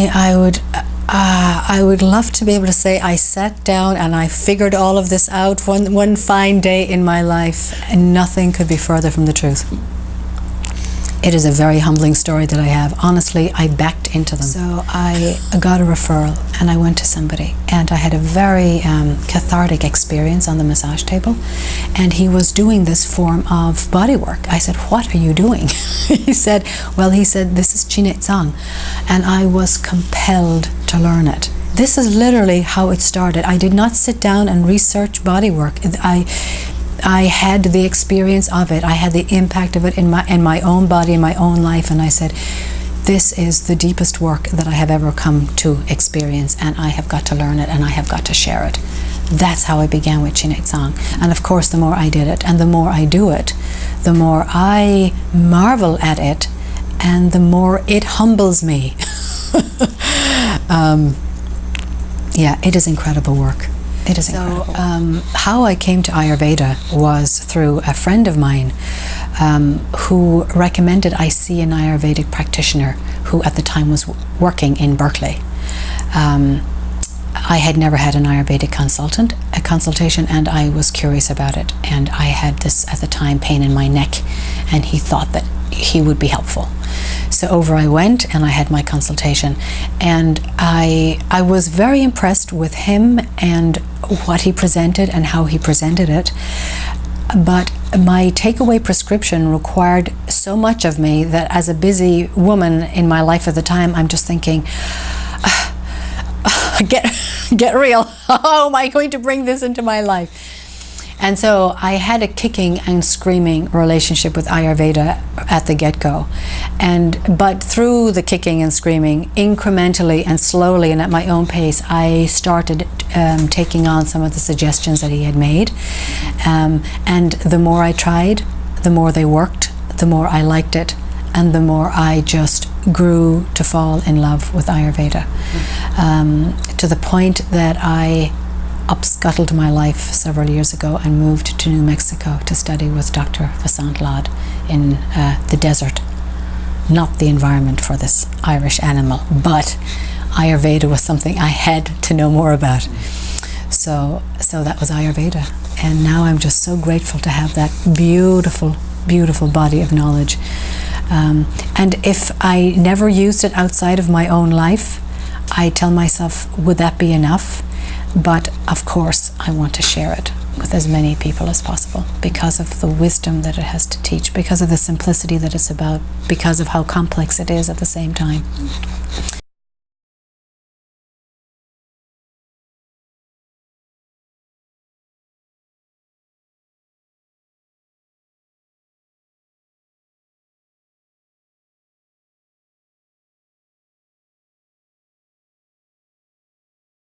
I would love to be able to say I sat down and I figured all of this out one fine day in my life, and nothing could be further from the truth. It is a very humbling story that I have. Honestly, I backed into them. So I got a referral and I went to somebody, and I had a very cathartic experience on the massage table, and he was doing this form of body work. I said, "What are you doing?" He said, "This is Tsang," and I was compelled to learn it. This is literally how it started. I did not sit down and research body work. I had the experience of it. I had the impact of it in my own body, in my own life, and I said, this is the deepest work that I have ever come to experience, and I have got to learn it, and I have got to share it. That's how I began with Tsang. And of course, the more I did it, and the more I do it, the more I marvel at it, and the more it humbles me. Yeah, it is incredible work. It is incredible. So, how I came to Ayurveda was through a friend of mine who recommended I see an Ayurvedic practitioner who at the time was working in Berkeley. I had never had an Ayurvedic consultation, and I was curious about it. And I had this, at the time, pain in my neck, and he thought that he would be helpful. So over I went, and I had my consultation, and I was very impressed with him and what he presented and how he presented it. But my takeaway prescription required so much of me that as a busy woman in my life at the time, I'm just thinking, get real. How am I going to bring this into my life? And so I had a kicking and screaming relationship with Ayurveda at the get-go. But through the kicking and screaming, incrementally and slowly and at my own pace, I started taking on some of the suggestions that he had made. And the more I tried, the more they worked, the more I liked it, and the more I just grew to fall in love with Ayurveda. To the point that I upscuttled my life several years ago and moved to New Mexico to study with Dr. Vasant Lad in the desert. Not the environment for this Irish animal, but Ayurveda was something I had to know more about. So that was Ayurveda. And now I'm just so grateful to have that beautiful, beautiful body of knowledge. And if I never used it outside of my own life, I tell myself, would that be enough? But of course, I want to share it with as many people as possible because of the wisdom that it has to teach, because of the simplicity that it's about, because of how complex it is at the same time.